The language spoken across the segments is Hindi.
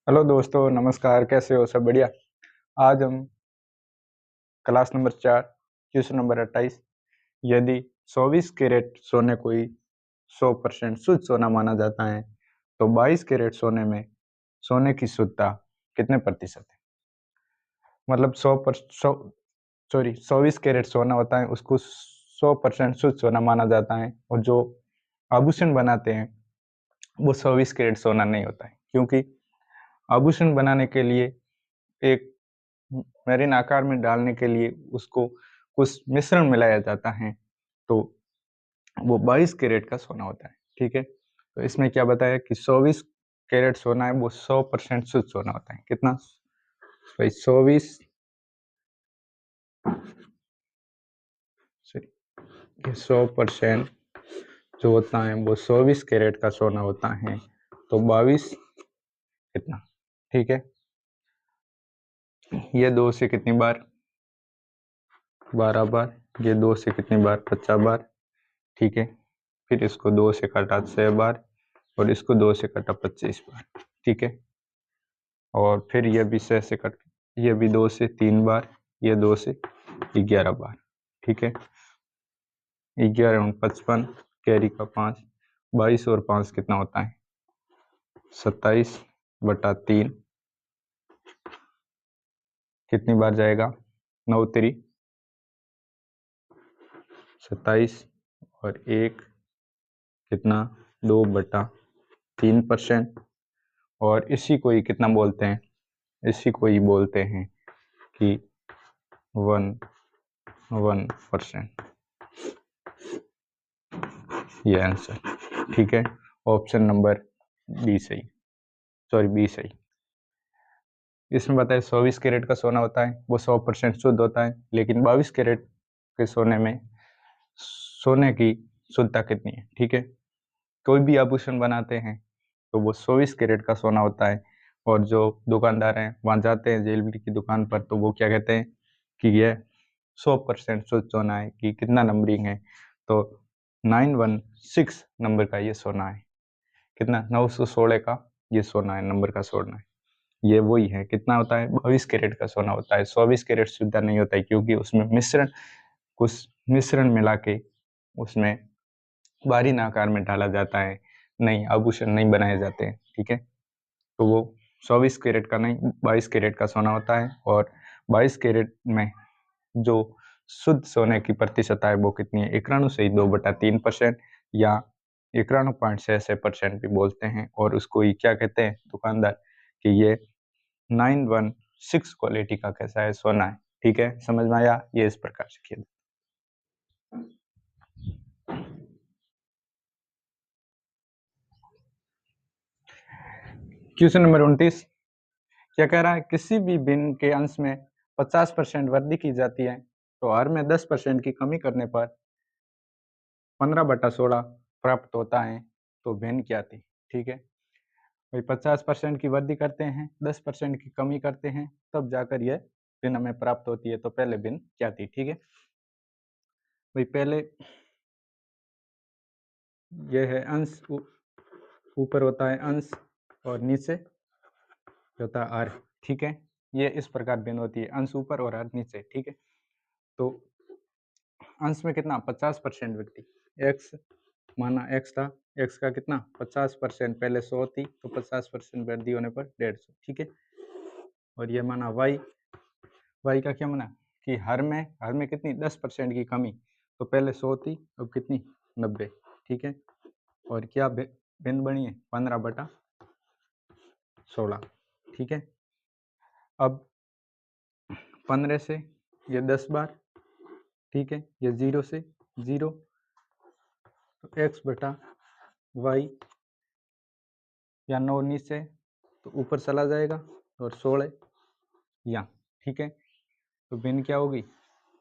हेलो दोस्तों, नमस्कार। कैसे हो? सब बढ़िया। आज हम क्लास नंबर 4 क्वेश्चन नंबर 28, यदि 24 कैरेट सोने को ही 100% शुद्ध सोना माना जाता है तो 22 कैरेट सोने में सोने की शुद्धता कितने प्रतिशत है? मतलब 24 कैरेट सोना होता है, उसको 100% शुद्ध सोना माना जाता है, और जो आभूषण बनाते हैं वो 24 कैरेट सोना नहीं होता है, क्योंकि आभूषण बनाने के लिए एक मेरिन आकार में डालने के लिए उसको कुछ मिश्रण मिलाया जाता है, तो वो 22 कैरेट का सोना होता है। ठीक है, तो इसमें क्या बताया कि 24 कैरेट सोना है वो 100% शुद्ध सोना होता है। कितना भाई? 24 100% जो होता है वो 24 कैरेट का सोना होता है, तो 22 कितना? ठीक है, ये 2 से कितनी बार? 12 बार। ये 2 से कितनी बार? 50 बार। ठीक है, फिर इसको 2 से काटा 6 बार, और इसको 2 से काटा 25 बार। ठीक है, और फिर ये भी 6 से कट, ये भी 2 से 3 बार, ये 2 से 11 बार। ठीक है, 11 और 55, कैरी का 5, 22 और 5 कितना होता है? 27/3। कितनी बार जाएगा? 9 3 27, और 1 कितना? 2/3%। और इसी को ही कितना बोलते हैं? इसी को ही बोलते हैं कि 1%। ये आंसर। ठीक है, ऑप्शन नंबर बी सही, सॉरी बी सही। इसमें बताए 24 कैरेट का सोना होता है वो 100% शुद्ध होता है, लेकिन 22 कैरेट के सोने में सोने की शुद्धता कितनी है? ठीक है, कोई भी आभूषण बनाते हैं तो वो 24 कैरेट का सोना होता है, और जो दुकानदार हैं वहाँ जाते हैं ज्वेलरी की दुकान पर, तो वो क्या कहते हैं कि यह 100% शुद्ध सोना है। कि कितना नंबरिंग है? तो 916 नंबर का ये सोना है। कितना? 916 का ये सोना है, नंबर का सोना है। ये वही है, कितना होता है? 22 कैरेट का सोना होता है। 24 कैरेट शुद्ध नहीं होता है, क्योंकि उसमें कुछ मिश्रण मिला के उसमें बारीक आकार में डाला जाता है, नहीं आभूषण नहीं बनाए जाते हैं। ठीक है, तो वो 24 कैरेट का नहीं, 22 कैरेट का सोना होता है। और 22 कैरेट में जो शुद्ध सोने की प्रतिशत है वो कितनी है? 91.2/3%, या 91.66% भी बोलते हैं। और उसको ही क्या कहते हैं दुकानदार कि ये 916 क्वालिटी का कैसा है? सोना है। ठीक है, समझ में आया? ये इस प्रकार से किया। क्वेश्चन नंबर 29 क्या कह रहा है? किसी भी भिन्न के अंश में 50% वृद्धि की जाती है तो हर में 10% की कमी करने पर 15/16 प्राप्त होता है, तो भिन्न क्या थी? ठीक है भाई, 50% की वृद्धि करते हैं, 10% की कमी करते हैं, तब जाकर यह भिन्न हमें प्राप्त होती है। तो पहले भिन्न क्या थी? ठीक है भाई, पहले यह है अंश, ऊपर होता है अंश और नीचे होता है आर। ठीक है, ये इस प्रकार भिन्न होती है, अंश ऊपर और आर नीचे। ठीक है, तो अंश में कितना? 50% वृद्धि। एक्स माना एक्स था, एक्स का कितना? 50%, पहले 100 थी तो 50% वृद्धि होने पर 150। ठीक है, और ये माना वाई, वाई का क्या माना कि हर में कितनी? 10% की कमी, तो पहले 100 थी, अब कितनी? 90। ठीक है, और क्या भिन्न बनी है? 15/16। ठीक है, अब 15 से ये 10 बार। ठीक है, ये 0 से 0, तो x/y, या 9 नीचे तो ऊपर चला जाएगा, और 16 यहाँ। ठीक है, तो भिन्न क्या होगी?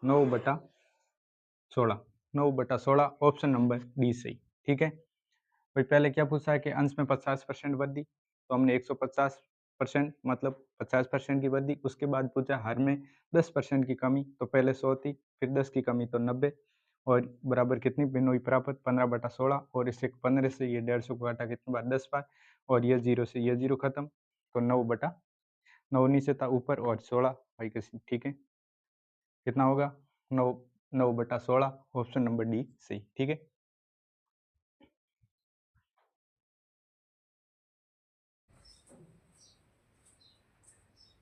9/16। 9/16, ऑप्शन नंबर डी सही। ठीक है भाई, पहले क्या पूछा है कि अंश में 50% वृद्धि, तो हमने 150% मतलब 50% की वृद्धि। उसके बाद पूछा हर में 10% की कमी, तो पहले 100 थी, फिर 10 की कमी तो 90, और बराबर कितनी भिन्न हुई प्राप्त? 15/16। और इससे 15 से ये 150 को काटा कितनी बार? 10 बार, और ये 0 से ये 0 खत्म, तो 9/9 ऊपर और 16 y के, ठीक है, कितना होगा 9/16, ऑप्शन नंबर डी सही, ठीक है।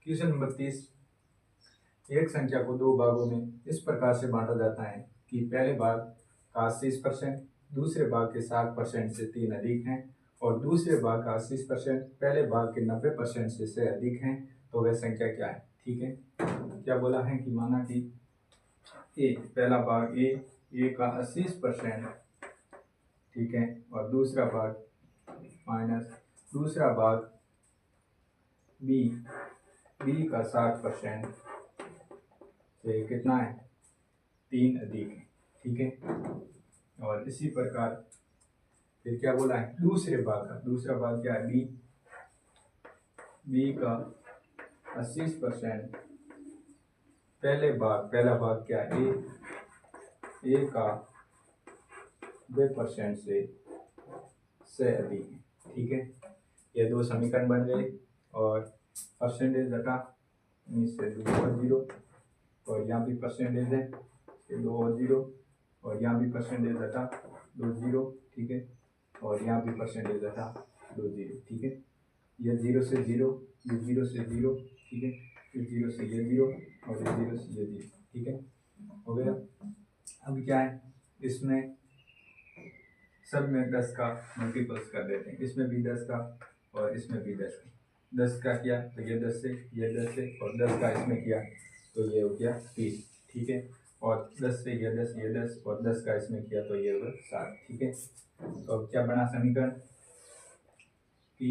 क्वेश्चन नंबर 30, एक संख्या को दो भागों में इस प्रकार से बांटा जाता है कि पहले भाग का 80%, दूसरे भाग के 60% से 3 अधिक हैं, और दूसरे भाग का 80% पहले भाग के 90% से अधिक हैं, तो वह संख्या क्या है? ठीक है, क्या बोला है कि माना कि ए, पहला भाग ए का 80%, ठीक है, और दूसरा भाग माइनस दूसरा भाग बी का 60% से कितना है? 3 अधिक है, ठीक है। और इसी प्रकार फिर क्या बोला है? दूसरे भाग का, दूसरा भाग क्या है? बी का 80%, पहला भाग क्या है? ए का 2% से अधिक है, ठीक है। ये दो समीकरण बन गए, और परसेंटेज हटा, इससे 2 और 0, और यहाँ भी परसेंटेज है, ये 2 और 0, और यहाँ भी परसेंटेज हटा 2 0, ठीक है, और यहाँ भी परसेंटेज हटा 2 0, ठीक है। ये 0 से 0, ये 0 से 0, ठीक है, ये 0 से ये 0, और ये 0 से ये 0, ठीक है, हो गया। अब क्या है, इसमें सब में 10 का मल्टीपल्स कर देते हैं, इसमें भी 10 का और इसमें भी 10 का। 10 का किया तो ये 10 से, ये 10 से, और 10 का इसमें किया तो ये हो गया 30, ठीक है, और 10 से ये 10, ये 10, और 10 का इसमें किया तो ये होगा 7, ठीक है। तो अब क्या बना समीकरण कि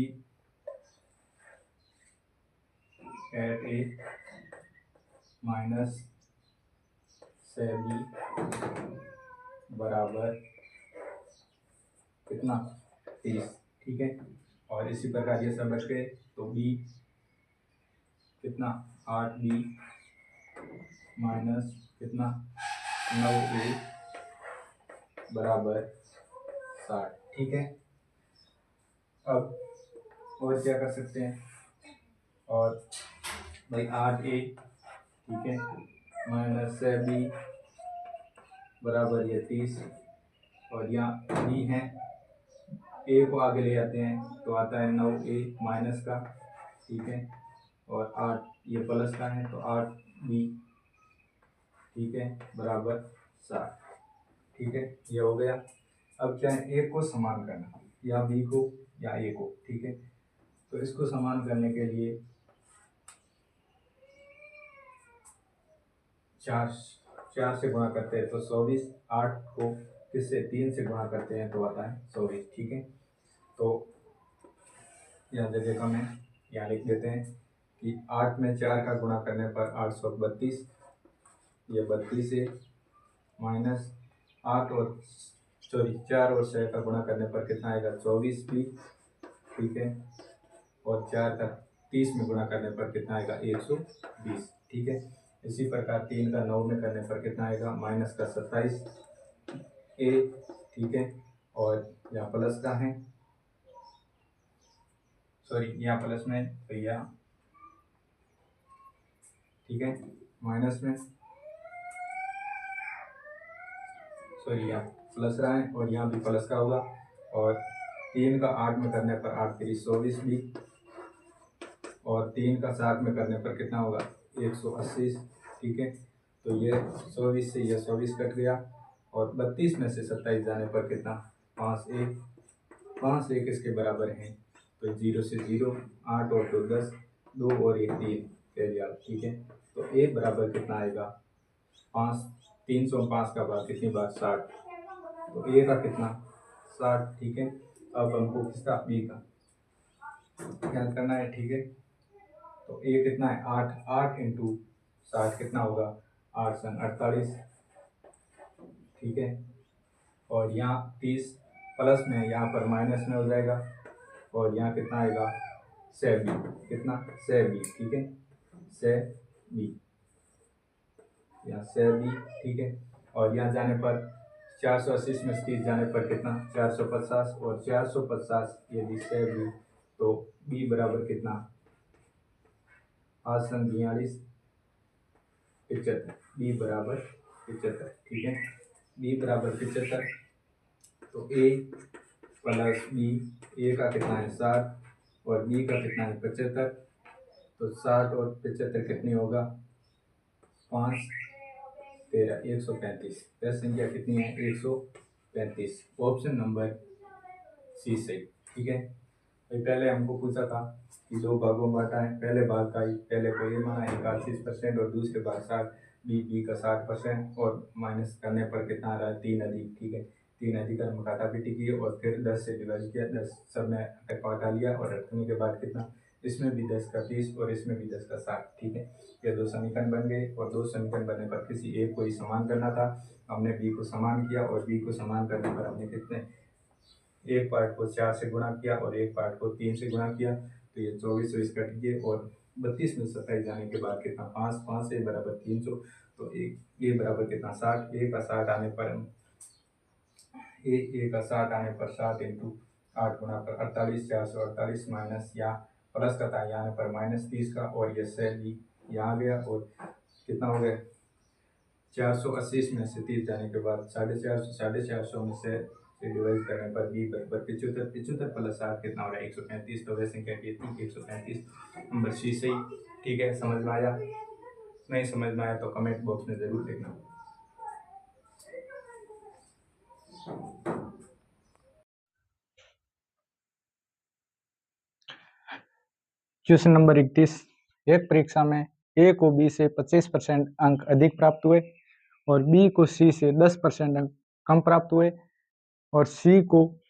एट ए माइनस से बी बराबर कितना? 30, ठीक है। और इसी प्रकार ये सब बच गए, तो बी कितना? 8b माइनस कितना? 9a बराबर 60, ठीक है। अब और क्या कर सकते हैं? और भाई 8a, ठीक है, माइनस से b बराबर ये 30, और यहाँ b है, a को आगे ले जाते हैं तो आता है 9a माइनस का, ठीक है, और 8 ये प्लस का है तो 8b, ठीक है, बराबर 60, ठीक है, ये हो गया। अब क्या है? ए को समान करना, या बी को या ए को, ठीक है। तो इसको समान करने के लिए 4 से गुणा करते हैं तो 24, 8 को किससे? 3 से गुणा करते हैं तो आता है 24, ठीक है। तो यहाँ जगह कम है, यहाँ लिख देते हैं कि 8 में 4 का गुणा करने पर 832, ये 32 है, माइनस 8 और 4 और 6 का गुणा करने पर कितना आएगा? 24 भी, ठीक है, और 4 का 30 में गुणा करने पर कितना आएगा? 120, ठीक है। इसी प्रकार 3 का 9 में करने पर कितना आएगा? माइनस का 27 ए, ठीक है, और यहाँ प्लस का है, सॉरी यहाँ प्लस में भैया, ठीक है, माइनस में, सॉरी यहाँ प्लस रहा है और यहाँ भी प्लस का होगा, और 3 का 8 में करने पर 8 3 24 भी, और 3 का 7 में करने पर कितना होगा? 180, ठीक है। तो ये 24 से ये 24 कट गया, और 32 में से 27 जाने पर कितना? 5 1 इसके बराबर है, तो 0 से 0, 8 और 2 10, 2 और 1 3 कह दिया, ठीक है। तो ए बराबर कितना आएगा? 5, 305 का भाग कितनी बार? 60, तो ए का कितना? 60, ठीक है। अब हमको किसका? बी का ज्ञात करना है, ठीक है। तो ए कितना है? 8 इंटू 60 कितना होगा? 8 सन 48, ठीक है, और यहाँ 30 प्लस में, यहाँ पर माइनस में हो जाएगा, और यहाँ कितना आएगा? से बी, कितना? से बी, ठीक है, से बी, यहाँ से बी, ठीक है। और यहाँ जाने पर 480 में 30 जाने पर कितना? 450, और 450 यदि से बी, तो बी बराबर कितना? आसन 42 75, बी बराबर 75, ठीक है। बी बराबर 75, तो ए प्लस बी, ए का कितना है 60 और बी का कितना है 75, तो 60 और 75 कितनी होगा 5 13 135। वह संख्या कितनी है 135। ऑप्शन नंबर सी सही, ठीक है। भाई पहले हमको पूछा था कि दो भागों में बांटा है, पहले भाग का ही पहले को ये माना है 80% और दूसरे भाग 60, बी का 60% और माइनस करने पर कितना आ रहा है 3 अधिक, ठीक है। 3 अधिक हम काटापीटी की और फिर 10 से डिवाइड किया, 10 सब में अटक काटा लिया और रखने के बाद कितना, इसमें भी 10 का 30 और इसमें भी 10 का 60, ठीक है। ये दो समीकरण बन गए और दो समीकरण बनने पर किसी एक को ही समान करना था। हमने बी को समान किया और बी को समान करने पर हमने कितने, एक पार्ट को 4 से गुणा किया और एक पार्ट को 3 से गुणा किया, तो ये 24 कट गए और 32 में 27 जाने के बाद कितना 5 से बराबर 300, तो एक ये बराबर कितना 60, एक का 60 आने पर एक का 60 आने पर 60 इंटू 8 गुणा पर 48, 448 माइनस या प्लस का था यहाँ पर -30 का और ये से भी यहाँ गया और कितना हो गया 480 में से 30 जाने के बाद 450 में से डिवाइड करने पर बी बराबर 75, 75 प्लस 60 कितना हो रहा है 135, तो वह संख्या कितनी 135, नंबर सी सही, ठीक है। समझ में आया? नहीं समझ में आया तो कमेंट बॉक्स में जरूर लिखना। क्वेश्चन नंबर 31, एक परीक्षा में ए को बी से 25% अंक अधिक प्राप्त हुए और बी को सी से 10% अंक कम प्राप्त हुए और सी को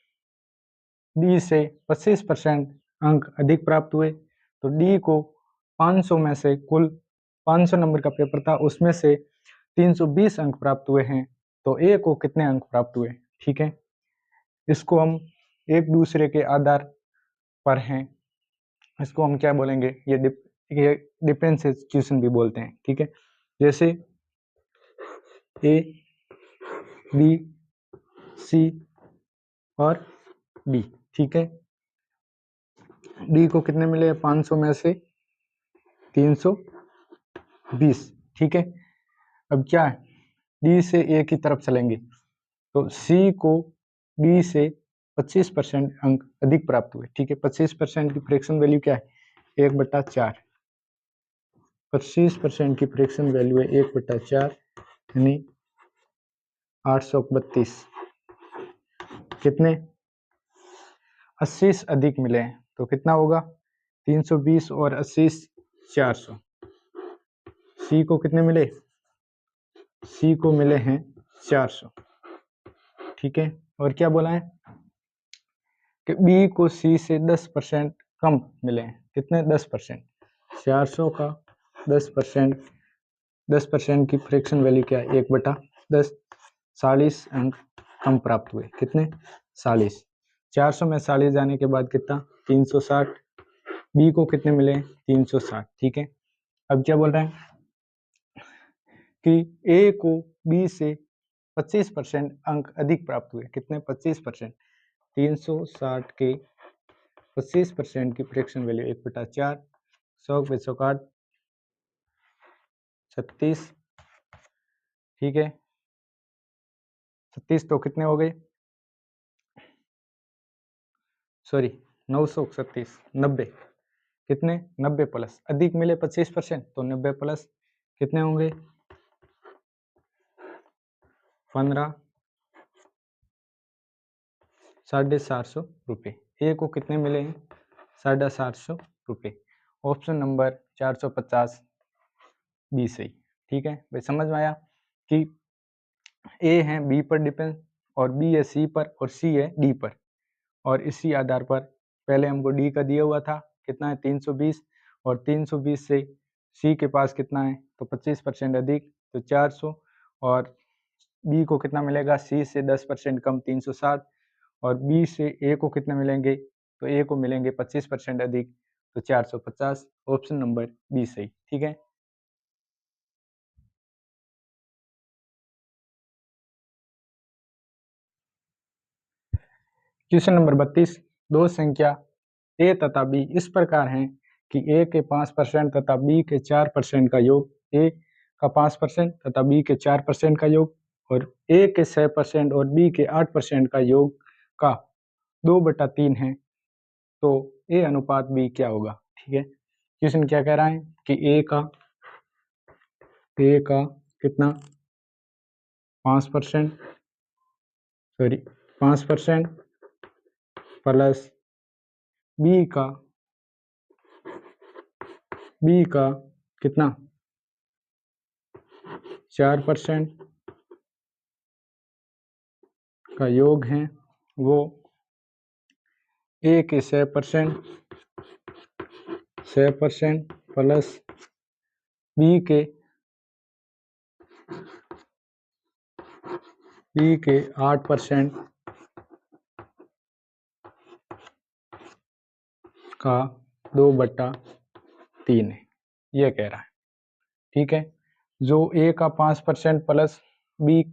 डी से 25% अंक अधिक प्राप्त हुए, तो डी को 500 में से कुल 500 नंबर का पेपर था, उसमें से 320 अंक प्राप्त हुए हैं, तो ए को कितने अंक प्राप्त हुए, ठीक है। इसको हम एक दूसरे के आधार पर हैं, इसको हम क्या बोलेंगे, ये डिफरेंशियल क्वेश्चन भी बोलते हैं, ठीक है। जैसे ए बी सी और डी, ठीक है। डी को कितने मिले 500 में से 320, ठीक है। अब क्या है, डी से ए की तरफ चलेंगे, तो सी को डी से 25% अंक अधिक प्राप्त हुए, ठीक है। 25% की फ्रैक्शन वैल्यू क्या है 1/4, 25% की फ्रैक्शन वैल्यू है 1/4 यानी 832, कितने 80 अधिक मिले हैं, तो कितना होगा 320 और 80 400। सी को कितने मिले, सी को मिले हैं 400, ठीक है। और क्या बोला है कि बी को सी से 10% कम मिले हैं, कितने 10%, 400 का 10% की फ्रैक्शन वैल्यू क्या है 1/10, 40 अंक कम प्राप्त हुए, कितने 40, 400 में 40 जाने के बाद कितना 360, बी को कितने मिले 360, ठीक है। अब क्या बोल रहे हैं कि ए को बी से 25% अंक अधिक प्राप्त हुए, कितने 25%, 360 के 25% की फ्रैक्शन वैल्यू 1/4, 100 पे 100 36, ठीक है। 36 तो कितने हो गए, सॉरी 936, 90, कितने 90 प्लस अधिक मिले 25%, तो 90 प्लस कितने होंगे 15 750 रुपये। ए को कितने मिले हैं 750 रुपये। ऑप्शन नंबर 450 बी सही, ठीक है भाई। समझ में आया कि ए है बी पर डिपेंड और बी है सी पर और सी है डी पर, और इसी आधार पर पहले हमको डी का दिया हुआ था कितना है 320 और 320 से सी के पास कितना है तो 25% अधिक तो 400 और बी को कितना मिलेगा सी से 10% कम 360 और बी से ए को कितने मिलेंगे तो ए को मिलेंगे 25% अधिक तो 450। ऑप्शन नंबर बी सही, ठीक है। क्वेश्चन नंबर 32, दो संख्या ए तथा बी इस प्रकार हैं कि ए के 5% तथा बी के 4% का योग, ए का 5% तथा बी के 4% का योग और ए के 6% और बी के 8% का योग का 2/3 है, तो ए अनुपात बी क्या होगा। ठीक है, क्वेश्चन क्या कह रहा है कि ए का कितना 5% प्लस बी का कितना 4% का योग है, वो ए के 6% प्लस बी के 8% का 2/3 है, ये कह रहा है। ठीक है, जो ए का 5% प्लस बी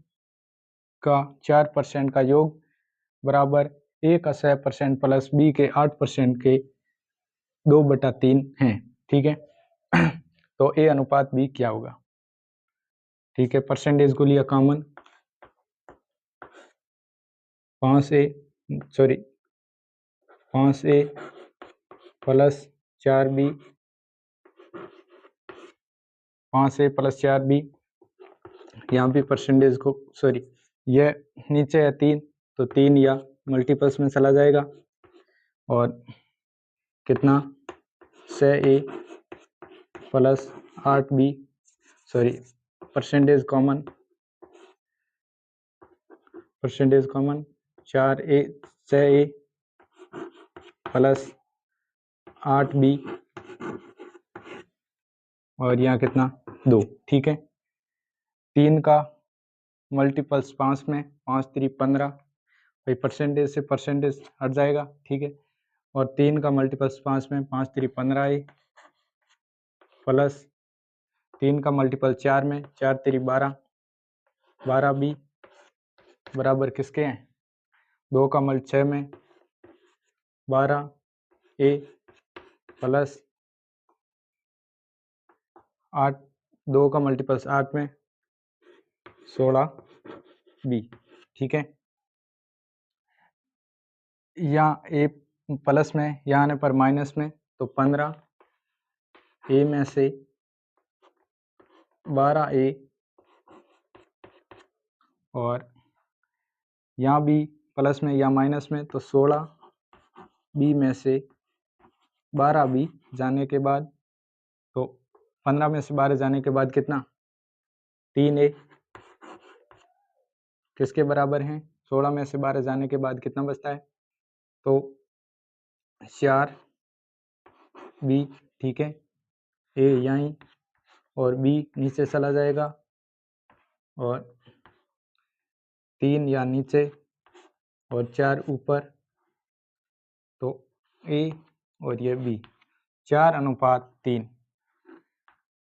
का 4% का योग बराबर ए का 6% प्लस बी के 8% के 2/3 है। ठीक है, तो ए अनुपात बी क्या होगा। ठीक है, परसेंटेज को लिया common, 5a plus 4b, 5a plus 4b, यहाँ भी परसेंटेज को यह नीचे है 3 तो 3 या मल्टीपल्स में चला जाएगा और कितना 6a plus 8b, percentage common 6a plus 8b और यहाँ कितना 2। ठीक है, 3 का मल्टीपल्स 5 में, 5 3 15, भाई परसेंटेज से परसेंटेज हट जाएगा। ठीक है, और 3 का मल्टीपल्स 5 में, 5 3 15 है प्लस 3 का मल्टीपल 4 में, 4 3 12, 12 भी बराबर किसके हैं 2 का मल्ट 6 में 12 ए प्लस 8, 2 का मल्टीपल्स 8 में 16 बी। ठीक है, यहाँ ए प्लस में, यहाँ आने पर माइनस में, तो 15 ए में से 12 ए और यहाँ भी प्लस में या माइनस में, तो 16 बी में से 12 बी जाने के बाद, तो 15 में से 12 जाने के बाद कितना 3 ए किसके बराबर हैं 16 में से 12 जाने के बाद कितना बचता है, तो 4 बी। ठीक है, ए यहीं और बी नीचे चला जाएगा और 3 या नीचे और 4 ऊपर, तो ए और ये बी 4:3।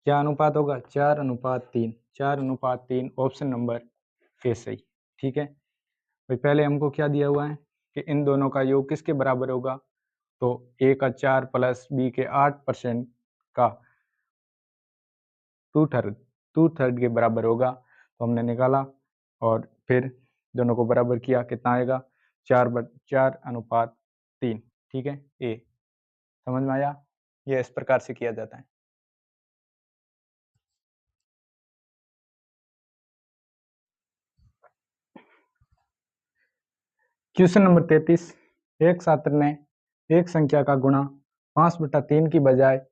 क्या अनुपात होगा 4:3, 4:3 ऑप्शन नंबर ए सही। ठीक है, भाई पहले हमको क्या दिया हुआ है कि इन दोनों का योग किसके बराबर होगा, तो ए का 4 प्लस बी के 8% का 2/3 के बराबर होगा, तो हमने निकाला और फिर दोनों को बराबर किया, कितना आएगा 4:3। ठीक है, ए समझ में आया, ये इस प्रकार से किया जाता है। क्वेश्चन नंबर 33, एक छात्र ने एक संख्या का गुणा 5/3 की बजाय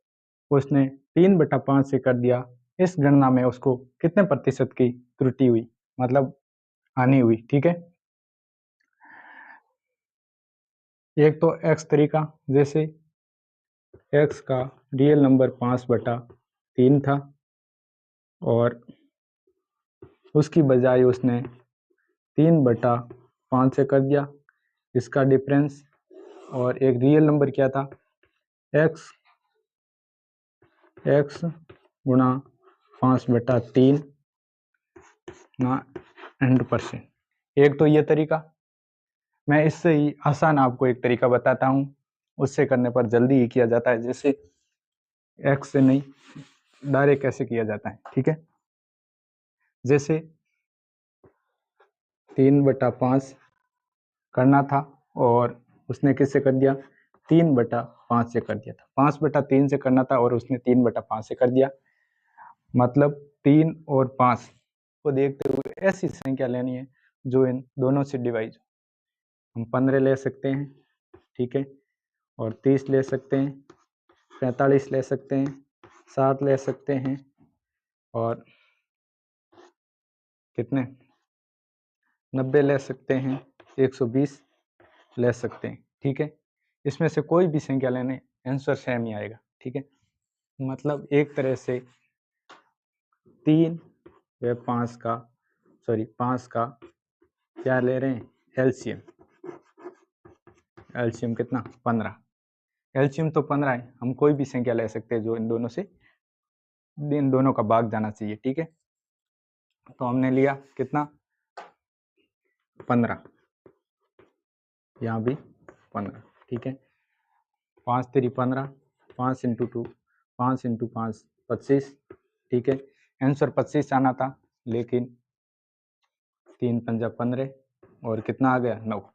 उसने 3/5 से कर दिया। इस गणना में उसको कितने प्रतिशत की त्रुटि हुई, मतलब हानि हुई। ठीक है, एक तो एक्स तरीका, जैसे एक्स का रियल नंबर 5/3 था और उसकी बजाय उसने 3/5 से कर दिया, इसका डिफरेंस। और एक रियल नंबर क्या था एक्स गुणा 5/3 ना 100%। एक तो ये तरीका, मैं इससे ही आसान आपको एक तरीका बताता हूँ, उससे करने पर जल्दी ही किया जाता है। जैसे एक्स से नहीं, डायरेक्ट कैसे किया जाता है, ठीक है। जैसे 3/5 करना था और उसने किससे कर दिया, 3/5 से कर दिया था। 5/3 से करना था और उसने 3/5 से कर दिया। मतलब 3 और 5 को देखते हुए ऐसी संख्या लेनी है जो इन दोनों से डिवाइड। हम 15 ले सकते हैं, ठीक है, और 30 ले सकते हैं, 45 ले सकते हैं, 60 ले सकते हैं, और कितने 90 ले सकते हैं, 120 ले सकते हैं, ठीक है। इसमें से कोई भी संख्या लेने आंसर सेम ही आएगा, ठीक है। मतलब एक तरह से 3 व 5 का 5 का क्या ले रहे हैं, एलसीएम। एलसीएम कितना, 15। एलसीएम तो 15 है, हम कोई भी संख्या ले सकते हैं जो इन दोनों से, इन दोनों का भाग जाना चाहिए, ठीक है। तो हमने लिया कितना, 15, यहाँ भी 15, ठीक है। 5 3 15, 5 × 2 5 × 5 25, ठीक है। आंसर 25 आना था, लेकिन 3 पंजा 15 और कितना आ गया, 9।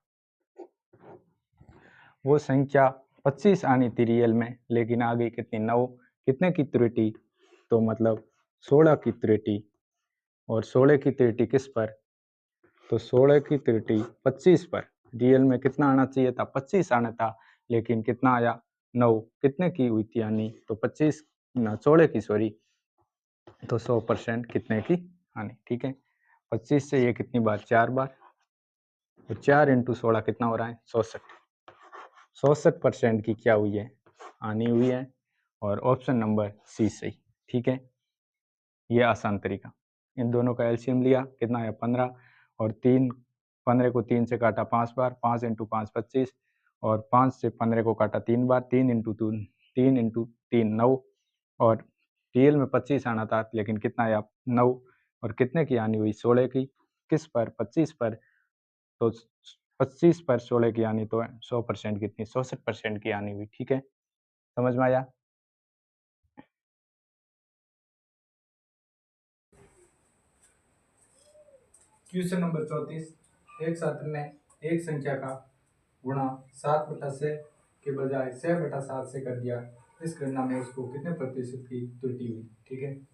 वो संख्या 25 आनी थी रियल में, लेकिन आ गई कितनी, 9। कितने की त्रुटि, तो मतलब 16 की त्रुटि। और 16 की त्रुटि किस पर, तो 16 की त्रुटि 25 पर। रियल में कितना आना चाहिए था, 25 आना था, लेकिन कितना आया, 9। कितने की हुई थी यानी, तो 25 ना 16 की, सॉरी, तो 100% कितने की आनी, ठीक है। 25 से ये कितनी बार, 4 बार, तो 4 × 16 कितना हो रहा है, 64। 64% की क्या हुई है, आनी हुई है। और ऑप्शन नंबर सी सही, ठीक है। ये आसान तरीका। इन दोनों का एलसीएम लिया, कितना है, 15, और 15 को 3 से काटा 5 बार, 5 × 5 25, और 5 से 15 को काटा 3 बार, 3 × 3 9, और रियल में 25 आना था, लेकिन कितना आया, 9। और कितने की आनी हुई, 16 की। किस पर, 25 पर। तो 25 पर 16 की आनी, तो 100% कितनी, 64% की आनी हुई, ठीक है। समझ में आया। क्वेश्चन नंबर 34, एक छात्र ने एक संख्या का गुणा 7/6 के बजाय 6/7 से कर दिया। इस गणना में उसको कितने प्रतिशत की त्रुटि हुई, ठीक है।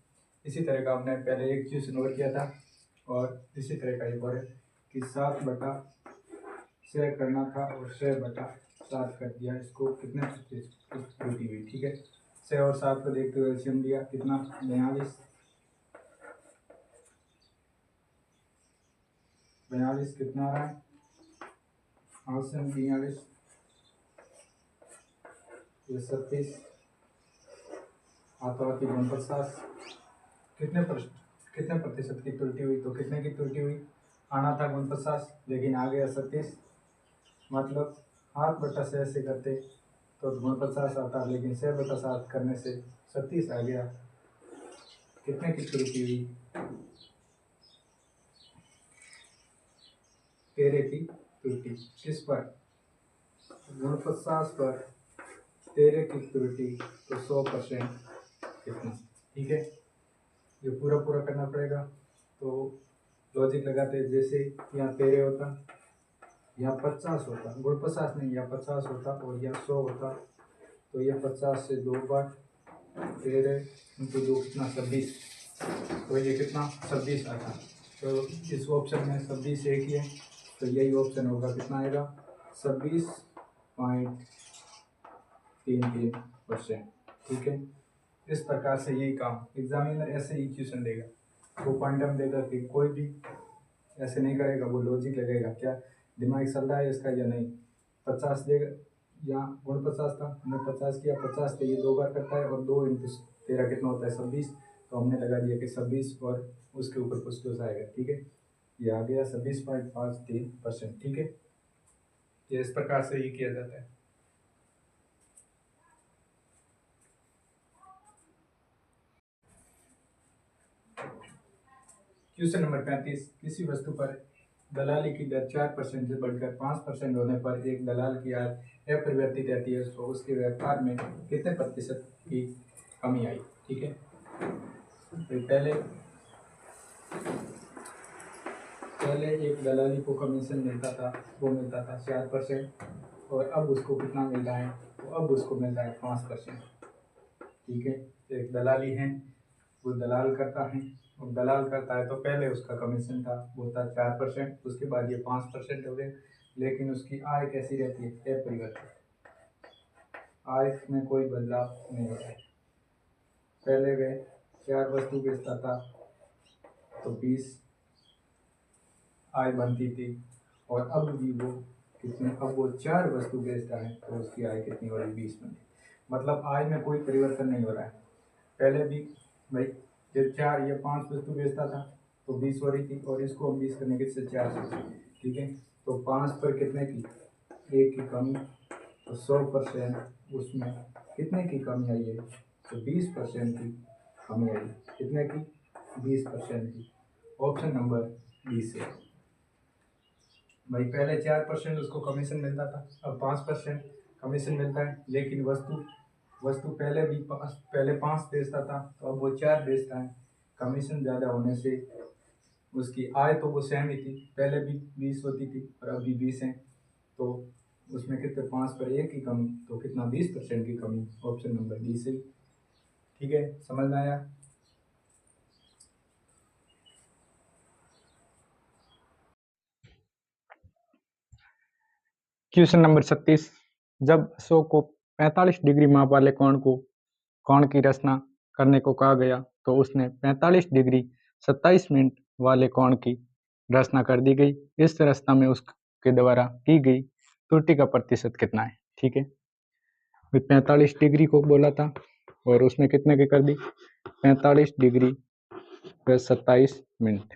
इसी तरह का हमने पहले एक क्वेश्चन और किया था, और इसी तरह का एक और है कि 7/6 करना था और 6/7 कर दिया, इसको कितने प्रतिशत की त्रुटि हुई, ठीक है। 6 और 7 को देखते हुए एलसीएम दिया, कितना, 42 कितना आ रहा है, 42, ये 36, हाथों हाथी 49। कितने प्रतिशत की त्रुटि हुई, तो कितने की त्रुटि हुई, आना था 49, लेकिन आ गया 36। मतलब 8/6 से करते तो 49 आता, लेकिन 6/7 करने से 36 आ गया। कितने की त्रुटि हुई, 13 की त्रुटि। किस पर, 49 पर 13 की त्रुटि, तो 100% कितना, ठीक है। ये पूरा पूरा करना पड़ेगा। तो लॉजिक लगाते हैं, जैसे यहाँ 13 होता, यहाँ 50 होता, 49 नहीं, यहाँ 50 होता, और यहाँ 100 होता, तो यहाँ 50 से 2 बार, 13 × 2 कितना, 26, तो ये कितना, 26 आता। तो इस ऑप्शन में 26 एक ही है, तो यही ऑप्शन होगा, कितना आएगा, 26.33%, ठीक है। इस प्रकार से यही काम एग्जामिनर ऐसे ही क्वेश्चन देगा, वो क्वांटम देगा कि कोई भी ऐसे नहीं करेगा, वो लॉजिक लगेगा, क्या दिमाग चल रहा है इसका या नहीं। 50 देगा, यहाँ 49 था, हमने 50 किया, 50 से ये 2 बार करता है, और 2 × 13 कितना होता है, 26, तो हमने लगा दिया कि 26 और उसके ऊपर कुछ तो आएगा, ठीक है। ये आ गया 26.53%, ठीक है। ये इस प्रकार से ये किया जाता है। क्वेश्चन नंबर 35, किसी वस्तु पर दलाली की दर 4% से बढ़कर 5% होने पर एक दलाल की आय अपरिवर्तित रहती है, तो उसके व्यापार में कितने प्रतिशत की कमी आई, ठीक है। तो पहले एक दलाली को कमीशन मिलता था, वो मिलता था 4%, और अब उसको कितना मिल रहा है, तो अब उसको मिल रहा है 5%, ठीक है। तो एक दलाली है, वो दलाल करता है, और दलाल करता है तो पहले उसका कमीशन था वो था 4%, उसके बाद ये 5% हो गए, लेकिन उसकी आय कैसी रहती है, अपरिवर्तित, आय में कोई बदलाव नहीं होता है। पहले वे 4 वस्तु बेचता था तो 20 आय बनती थी, और अब भी वो कितने, अब वो 4 वस्तु बेचता है तो उसकी आय कितनी हो रही, 20 बनी। मतलब आय में कोई परिवर्तन नहीं हो रहा है। पहले भी भाई जब 4 या 5 वस्तु बेचता था तो 20 हो रही थी, और इसको हम 20 करने के 4 से, ठीक है। तो 5 पर कितने की, 1 की कमी, तो 100% उसमें कितने की कमी आई है, तो 20% की कमी आई। कितने की, 20% की। ऑप्शन नंबर बी से। भाई पहले 4% उसको कमीशन मिलता था, अब 5% कमीशन मिलता है, लेकिन वस्तु पहले 5 बेचता था तो अब वो 4 बेचता है। कमीशन ज़्यादा होने से उसकी आय तो वो सेम ही थी, पहले भी 20 होती थी और अब भी 20 है, तो उसमें कितने, 5 पर 1 की कमी, तो कितना, 20% की कमी। ऑप्शन नंबर डी सही, ठीक है। समझ में आया। क्वेश्चन नंबर 36, जब 100 को 45 डिग्री माप वाले कोण की रचना करने को कहा गया तो उसने 45 डिग्री 27 मिनट वाले कोण की रचना कर दी गई। इस रचना में उसके द्वारा की गई त्रुटि का प्रतिशत कितना है, ठीक है। 45 डिग्री को बोला था और उसने कितने की कर दी, 45 डिग्री 27 मिनट,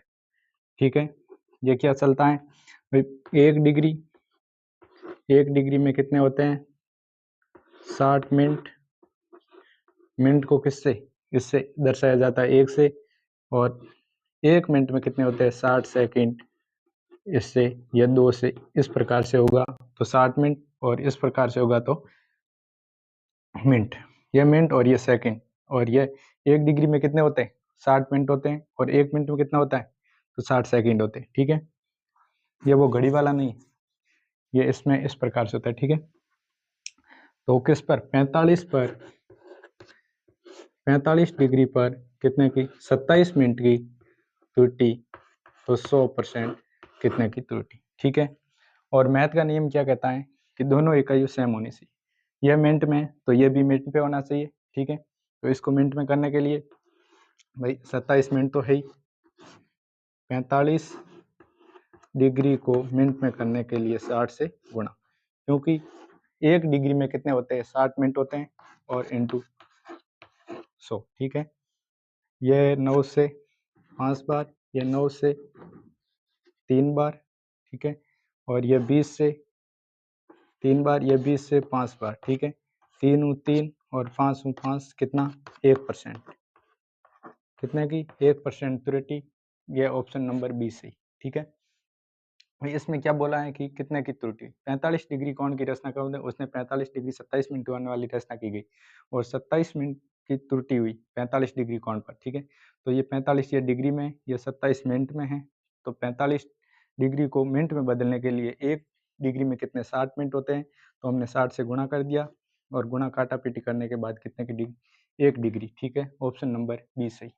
ठीक है। ये क्या चलता है भाई, 1 डिग्री में कितने होते हैं, 60 मिनट। मिनट को किससे, इससे दर्शाया जाता है 1 से, और 1 मिनट में कितने होते हैं, 60 सेकंड। इससे या 2 से, इस प्रकार से होगा तो 60 मिनट, और इस प्रकार से होगा तो मिनट। ये मिनट और ये सेकंड, और ये 1 डिग्री में कितने होते हैं, 60 मिनट होते हैं, और 1 मिनट में कितना होता है, तो 60 सेकंड होते हैं, ठीक है। ये वो घड़ी वाला नहीं, ये इसमें इस प्रकार से होता है, ठीक है। तो किस पर, 45 डिग्री पर कितने की, 27 मिनट की त्रुटि, तो 100% कितने की त्रुटि, ठीक है। और मैथ का नियम क्या कहता है कि दोनों इकाइयाँ सेम होनी चाहिए। यह मिनट में तो ये भी मिनट पे होना चाहिए, ठीक है। तो इसको मिनट में करने के लिए भाई 27 मिनट तो है ही, 45 डिग्री को मिनट में करने के लिए 60 से गुणा, क्योंकि 1 डिग्री में कितने होते हैं, 60 मिनट होते हैं, और इंटू 100, ठीक है। ये 9 से 5 बार, ये 9 से 3 बार, ठीक है। और ये 20 से 3 बार, ये 20 से 5 बार, ठीक है। 3 3 और 5 5, कितना, 1%, कितने की, 1% त्रुटि। ये ऑप्शन नंबर बी सही, ठीक है। भाई इसमें क्या बोला है कि कितने की त्रुटि, 45 डिग्री कोण की रचना कर, उसने 45 डिग्री 27 मिनट होने वाली रचना की गई, और 27 मिनट की त्रुटि हुई 45 डिग्री कोण पर, ठीक है। तो ये 45 ये डिग्री में, ये 27 मिनट में है, तो 45 डिग्री को मिनट में बदलने के लिए 1 डिग्री में कितने, 60 मिनट होते हैं, तो हमने 60 से गुणा कर दिया, और गुणा काटा पीटी करने के बाद कितने की डिग्री, 1 डिग्री, ठीक है। ऑप्शन नंबर बी सही।